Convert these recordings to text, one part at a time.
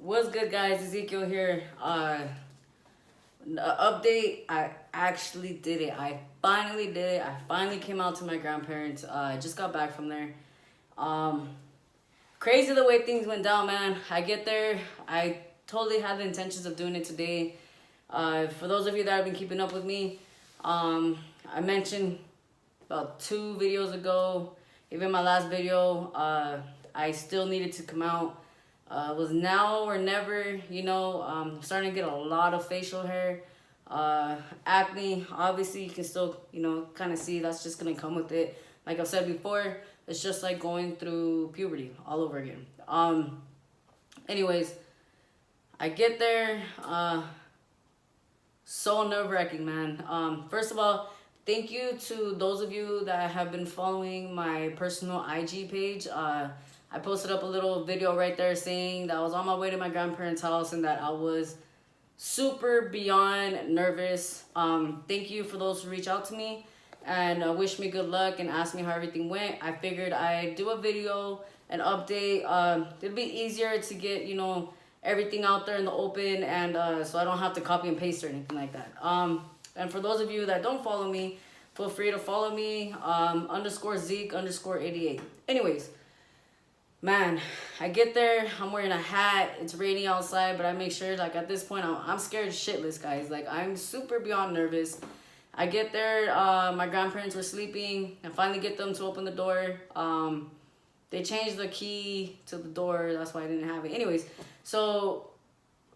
What's good, guys? Ezekiel here. Update. I actually did it. I finally did it. I finally came out to my grandparents. I just got back from there. Um, Crazy the way things went down, man. I get there. I totally had the intentions of doing it today. For those of you that have been keeping up with me, I mentioned about 2 videos ago, even my last video, I still needed to come out. Was now or never, starting to get a lot of facial hair. Acne, obviously, you can still, kind of see that's just going to come with it. Like I've said before, it's just like going through puberty all over again. Anyways, I get there, so nerve-wracking, man. First of all, thank you to those of you that have been following my personal IG page. I posted up a little video right there saying that I was on my way to my grandparents' house and that I was super beyond nervous. Thank you for those who reach out to me and wish me good luck and ask me how everything went. I figured I'd do a video, an update. It'd be easier to get, everything out there in the open, and so I don't have to copy and paste or anything like that. And for those of you that don't follow me, feel free to follow me, _Zeke_88. Anyways, man, I get there, I'm wearing a hat, it's raining outside, but I make sure, like, at this point, I'm scared shitless, guys. Like, I'm super beyond nervous. I get there, my grandparents were sleeping. I finally get them to open the door. They changed the key to the door, that's why I didn't have it. Anyways, so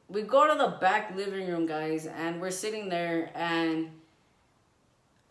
we go to the back living room, guys, and we're sitting there, and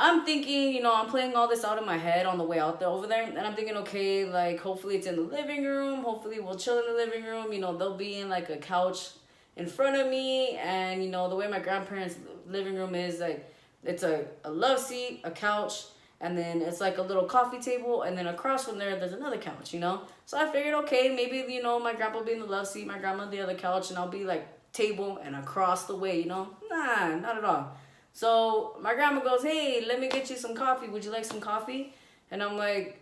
I'm thinking, I'm playing all this out in my head on the way out there over there, and I'm thinking, okay, like, hopefully it's in the living room, hopefully we'll chill in the living room, they'll be in, like, a couch in front of me, and, the way my grandparents' living room is, like, it's a love seat, a couch, and then it's, like, a little coffee table, and then across from there's another couch, So I figured, okay, maybe, my grandpa will be in the love seat, my grandma on the other couch, and I'll be, like, table and across the way, Nah, not at all. So my grandma goes, hey, let me get you some coffee. Would you like some coffee? And I'm like,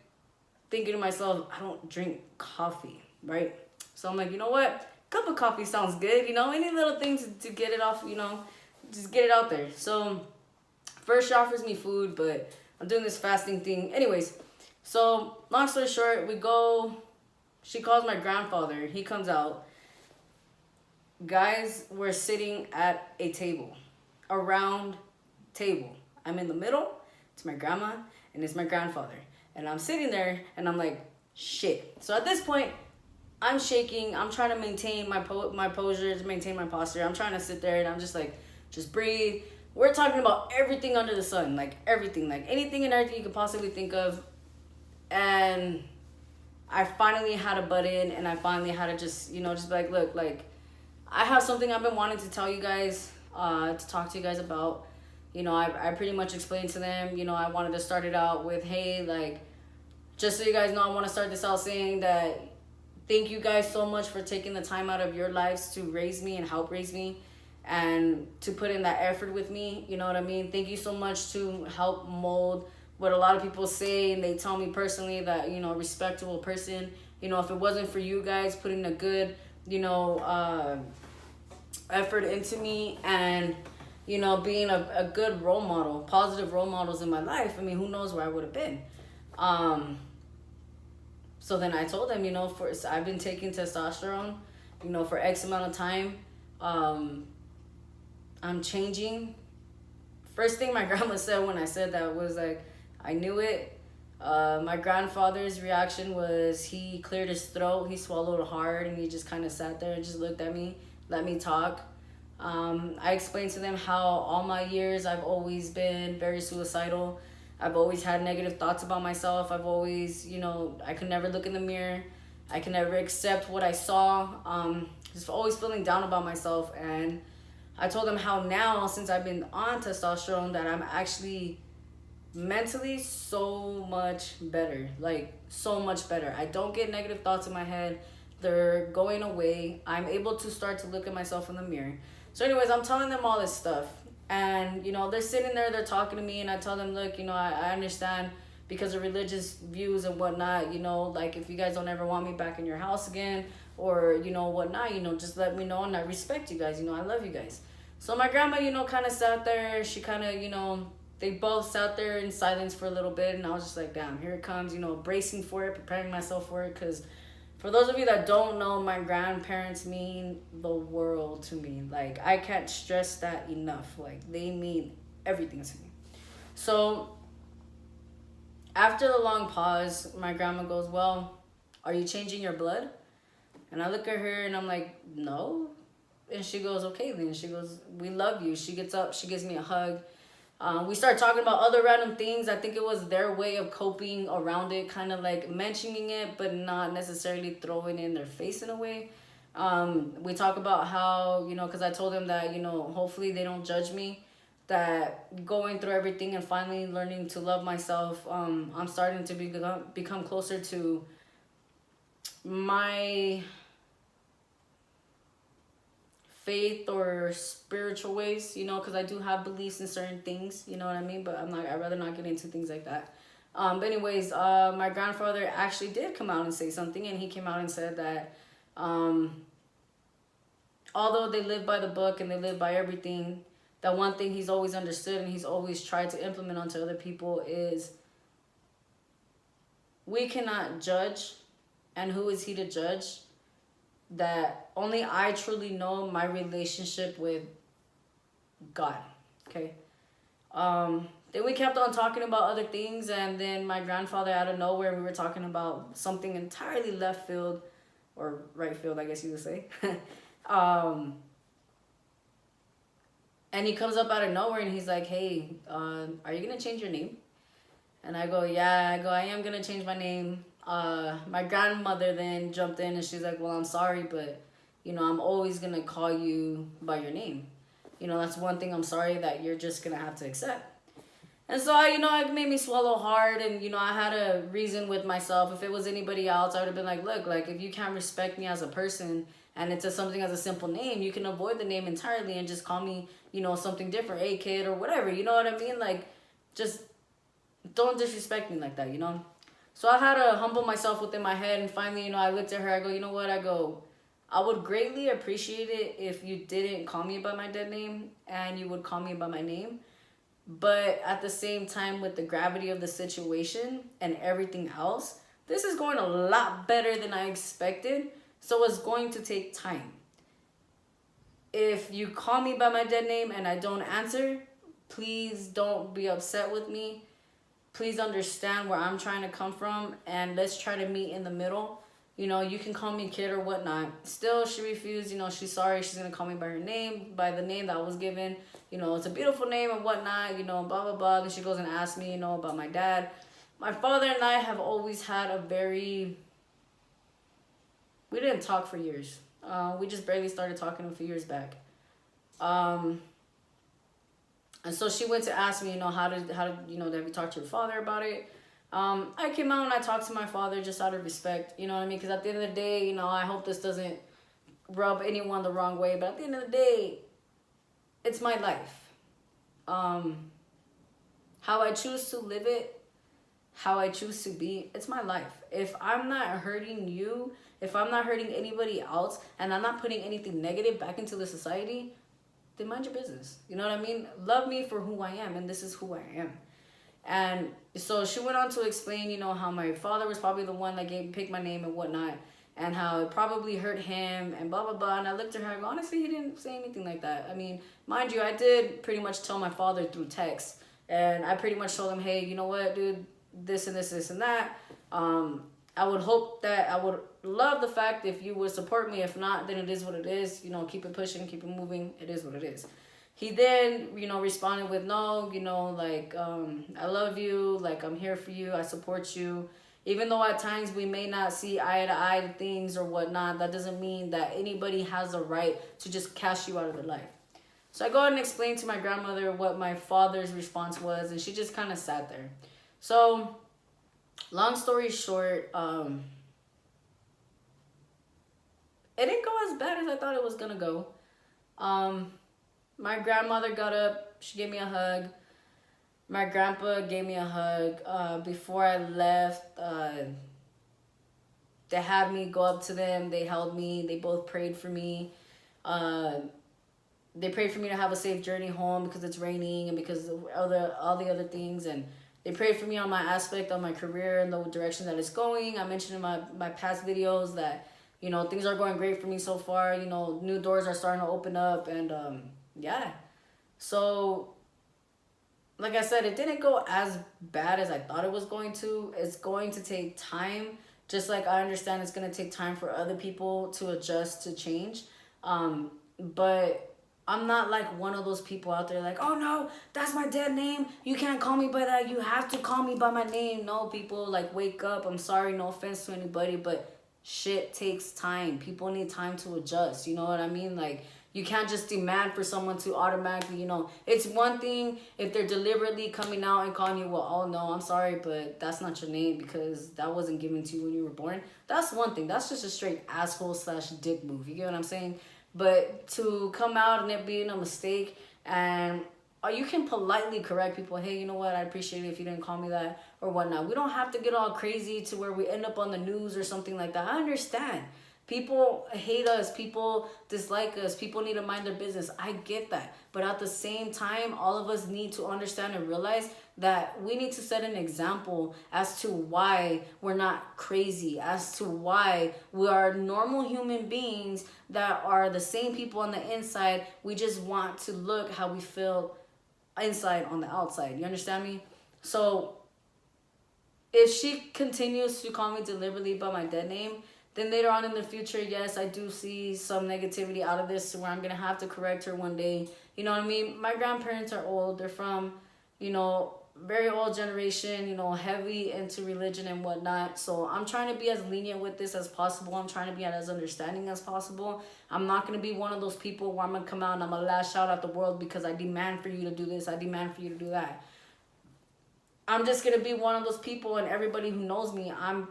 thinking to myself, I don't drink coffee, right? So I'm like, you know what? Cup of coffee sounds good, any little thing to get it off, just get it out there. So first she offers me food, but I'm doing this fasting thing. Anyways, so long story short, we go, she calls my grandfather. He comes out. Guys, we're sitting at a table, a round table. I'm in the middle, it's my grandma, and it's my grandfather. And I'm sitting there, and I'm like, shit. So at this point, I'm shaking. I'm trying to maintain my posture, maintain my posture. I'm trying to sit there, and I'm just like, just breathe. We're talking about everything under the sun, like everything, like anything and everything you could possibly think of. And I finally had to butt in, and I finally had to just, just be like, look, like, I have something I've been wanting to tell you guys, to talk to you guys about. I pretty much explained to them, I wanted to start it out with, hey, like, just so you guys know, I want to start this out saying that thank you guys so much for taking the time out of your lives to raise me and help raise me and to put in that effort with me, you know what I mean? Thank you so much to help mold what a lot of people say, and they tell me personally that, a respectable person, if it wasn't for you guys putting a good, effort into me and, being a good role model, positive role models in my life, I mean, who knows where I would have been. So then I told them, I've been taking testosterone, for X amount of time. I'm changing. First thing my grandma said when I said that was like, I knew it. My grandfather's reaction was he cleared his throat, he swallowed hard, and he just kind of sat there and just looked at me, let me talk. I explained to them how all my years I've always been very suicidal. I've always had negative thoughts about myself. I've always, I could never look in the mirror. I could never accept what I saw. Just always feeling down about myself. And I told them how now, since I've been on testosterone, that I'm actually mentally so much better. Like, so much better. I don't get negative thoughts in my head. They're going away. I'm able to start to look at myself in the mirror. So anyways, I'm telling them all this stuff. And, they're sitting there, they're talking to me, and I tell them, look, I understand because of religious views and whatnot, like, if you guys don't ever want me back in your house again, or, you know, whatnot, you know, just let me know, and I respect you guys, you know, I love you guys. So my grandma, you know, kind of sat there, she kind of, you know, they both sat there in silence for a little bit, and I was just like, damn, here it comes, you know, bracing for it, preparing myself for it, because for those of you that don't know, my grandparents mean the world to me. Like, I can't stress that enough. Like, they mean everything to me. So, after the long pause, my grandma goes, well, are you changing your blood? And I look at her and I'm like, no. And she goes, okay then. She goes, we love you. She gets up, she gives me a hug. We start talking about other random things. I think it was their way of coping around it, kind of like mentioning it, but not necessarily throwing it in their face in a way. We talk about how, you know, because I told them that, you know, hopefully they don't judge me, that going through everything and finally learning to love myself, I'm starting to become closer to my faith or spiritual ways, you know, because I do have beliefs in certain things, you know what I mean, but I'd rather not get into things like that. But anyways, my grandfather actually did come out and say something, and he came out and said that although they live by the book and they live by everything, that one thing he's always understood and he's always tried to implement onto other people is we cannot judge, and who is he to judge? That only I truly know my relationship with God. Okay. Then we kept on talking about other things, and then my grandfather, out of nowhere, we were talking about something entirely left field, or right field, I guess you would say. And he comes up out of nowhere and he's like, hey, are you gonna change your name? And I go, yeah. I am gonna change my name. My grandmother then jumped in and she's like, well, I'm sorry, but, you know, I'm always gonna call you by your name. You know, that's one thing I'm sorry that you're just gonna have to accept. And so, you know, it made me swallow hard, and, you know, I had a reason with myself. If it was anybody else, I would have been like, look, like, if you can't respect me as a person and it's something as a simple name, you can avoid the name entirely and just call me, you know, something different, a kid or whatever, you know what I mean? Like, just don't disrespect me like that, you know? So I had to humble myself within my head, and finally, you know, I looked at her, I go, you know what, I go, I would greatly appreciate it if you didn't call me by my dead name and you would call me by my name. But at the same time, with the gravity of the situation and everything else, this is going a lot better than I expected. So it's going to take time. If you call me by my dead name and I don't answer, please don't be upset with me. Please understand where I'm trying to come from, and let's try to meet in the middle. You know, you can call me kid or whatnot. Still, she refused. You know, she's sorry. She's going to call me by her name, by the name that was given. You know, it's a beautiful name and whatnot, you know, blah, blah, blah. Then she goes and asks me, you know, about my dad. My father and I have always had a very... We didn't talk for years. We just barely started talking a few years back. And so she went to ask me, you know, how did you know, have you talked to your father about it? I came out and I talked to my father just out of respect, you know what I mean? Because at the end of the day, you know, I hope this doesn't rub anyone the wrong way, but at the end of the day, it's my life. How I choose to live it, how I choose to be, it's my life. If I'm not hurting you, if I'm not hurting anybody else, and I'm not putting anything negative back into the society, then mind your business. You know what I mean? Love me for who I am, and this is who I am. And so she went on to explain, you know, how my father was probably the one that picked my name and whatnot, and how it probably hurt him and blah, blah, blah. And I looked at her and go, honestly, he didn't say anything like that. I mean, mind you, I did pretty much tell my father through text. And I pretty much told him, hey, you know what, dude, this and this, this and that. I would hope that, I would love the fact if you would support me. If not, then it is what it is. You know, keep it pushing, keep it moving. It is what it is. He then, you know, responded with, no, you know, like, I love you. Like, I'm here for you. I support you. Even though at times we may not see eye to eye to things or whatnot, that doesn't mean that anybody has a right to just cast you out of their life. So I go ahead and explain to my grandmother what my father's response was, and she just kind of sat there. So, long story short, it didn't go as bad as I thought it was going to go. My grandmother got up, she gave me a hug. My grandpa gave me a hug. Before I left, they had me go up to them. They held me. They both prayed for me. They prayed for me to have a safe journey home because it's raining and because of all the other things. And they prayed for me on my aspect of my career and the direction that it's going. I mentioned in my past videos that, you know, things are going great for me so far. You know, new doors are starting to open up. And yeah. So, like I said, it didn't go as bad as I thought it was going to. It's going to take time. Just like I understand it's going to take time for other people to adjust, to change. But I'm not like one of those people out there like, oh no, that's my dead name. You can't call me by that. You have to call me by my name. No, people, like, wake up. I'm sorry, no offense to anybody, but shit takes time. People need time to adjust. You know what I mean? Like, you can't just demand for someone to automatically, you know, it's one thing if they're deliberately coming out and calling you, well, oh no, I'm sorry, but that's not your name because that wasn't given to you when you were born. That's one thing. That's just a straight asshole / dick move. You get what I'm saying? But to come out and it being a mistake, and you can politely correct people, hey, you know what, I appreciate it if you didn't call me that or whatnot. We don't have to get all crazy to where we end up on the news or something like that. I understand. People hate us. People dislike us. People need to mind their business. I get that. But at the same time, all of us need to understand and realize that we need to set an example as to why we're not crazy, as to why we are normal human beings that are the same people on the inside. We just want to look how we feel inside on the outside. You understand me? So if she continues to call me deliberately by my dead name, then later on in the future, yes, I do see some negativity out of this where I'm going to have to correct her one day. You know what I mean? My grandparents are old. They're from, you know, very old generation, you know, heavy into religion and whatnot. So I'm trying to be as lenient with this as possible. I'm trying to be as understanding as possible. I'm not going to be one of those people where I'm going to come out and I'm going to lash out at the world because I demand for you to do this. I demand for you to do that. I'm just going to be one of those people, and everybody who knows me, I'm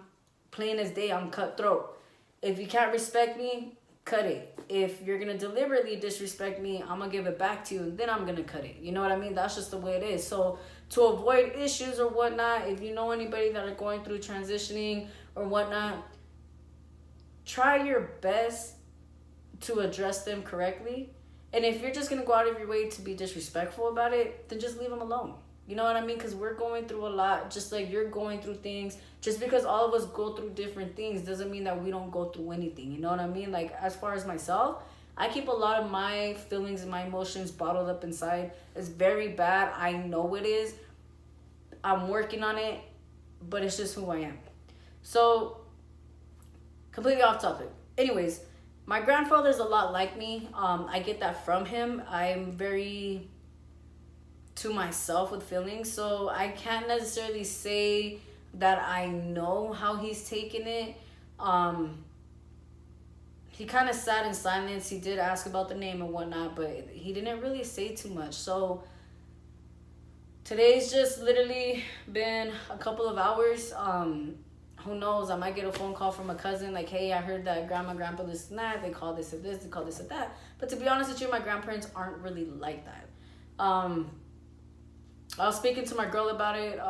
plain as day. I'm cutthroat. If you can't respect me, cut it. If you're going to deliberately disrespect me, I'm going to give it back to you, and then I'm going to cut it. You know what I mean? That's just the way it is. So to avoid issues or whatnot, if you know anybody that are going through transitioning or whatnot, try your best to address them correctly. And if you're just going to go out of your way to be disrespectful about it, then just leave them alone. You know what I mean? Because we're going through a lot, just like you're going through things. Just because all of us go through different things doesn't mean that we don't go through anything. You know what I mean? Like, as far as myself, I keep a lot of my feelings and my emotions bottled up inside. It's very bad. I know it is. I'm working on it, but it's just who I am. So, completely off topic. Anyways, my grandfather's a lot like me. I get that from him. I'm very to myself with feelings, so I can't necessarily say that I know how he's taken it. He kind of sat in silence. He did ask about the name and whatnot, but he didn't really say too much. So today's just literally been a couple of hours. Who knows, I might get a phone call from a cousin like, hey, I heard that grandpa this and that, they call this and this, they call this and that. But to be honest with you, my grandparents aren't really like that. I was speaking to my girl about it.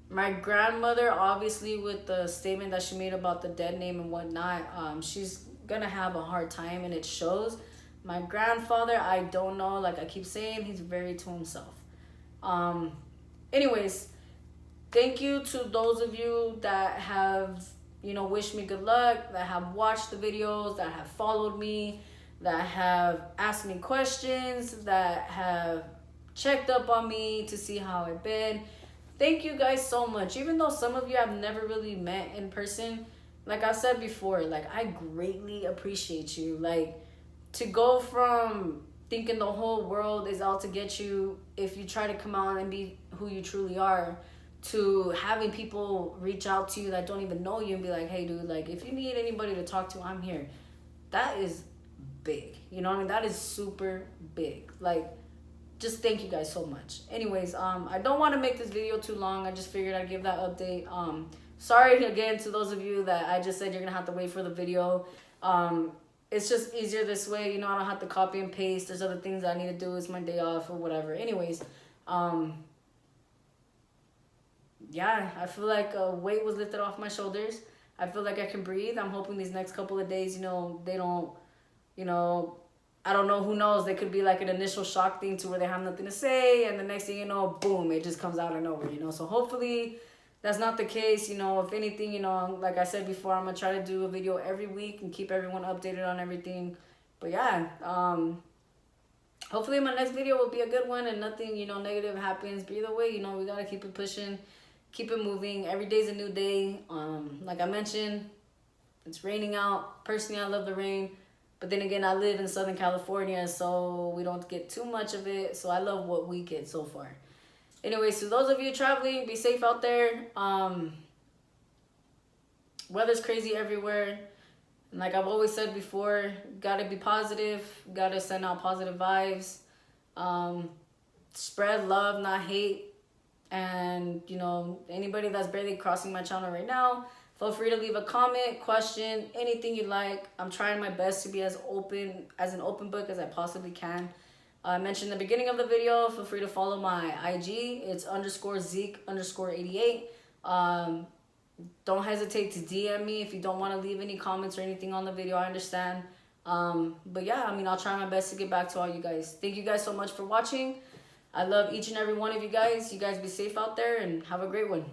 My grandmother, obviously, with the statement that she made about the dead name and whatnot, she's gonna have a hard time, and it shows. My grandfather, I don't know. Like I keep saying, he's very to himself. Anyways, thank you to those of you that have, you know, wished me good luck, that have watched the videos, that have followed me, that have asked me questions, that have checked up on me to see how I've been. Thank you guys so much. Even though some of you I've never really met in person, like I said before, like, I greatly appreciate you. Like, to go from thinking the whole world is out to get you if you try to come out and be who you truly are, to having people reach out to you that don't even know you and be like, hey dude, like, if you need anybody to talk to, I'm here. That is big. You know what I mean? That is super big. Like, just thank you guys so much. Anyways, I don't want to make this video too long. I just figured I'd give that update. Sorry again to those of you that I just said you're gonna have to wait for the video. It's just easier this way, you know. I don't have to copy and paste. There's other things I need to do. It's my day off or whatever. Anyways, yeah, I feel like a weight was lifted off my shoulders. I feel like I can breathe. I'm hoping these next couple of days, they don't, you know, I don't know, who knows, they could be like an initial shock thing to where they have nothing to say, and the next thing you know, boom, it just comes out of nowhere. So hopefully that's not the case. If anything, like I said before, I'm gonna try to do a video every week and keep everyone updated on everything. But yeah, hopefully my next video will be a good one and nothing, negative happens. But either way, we gotta keep it pushing, keep it moving. Every day's a new day. Like I mentioned, it's raining out. Personally, I love the rain. But then again, I live in Southern California, so we don't get too much of it. So I love what we get so far. Anyways, so those of you traveling, be safe out there. Weather's crazy everywhere. And like I've always said before, gotta be positive. Gotta send out positive vibes. Spread love, not hate. And, anybody that's barely crossing my channel right now, feel free to leave a comment, question, anything you like. I'm trying my best to be as an open book as I possibly can. I mentioned in the beginning of the video, feel free to follow my IG. It's _Zeke_88. Don't hesitate to DM me if you don't want to leave any comments or anything on the video. I understand. But yeah, I'll try my best to get back to all you guys. Thank you guys so much for watching. I love each and every one of you guys. You guys be safe out there and have a great one.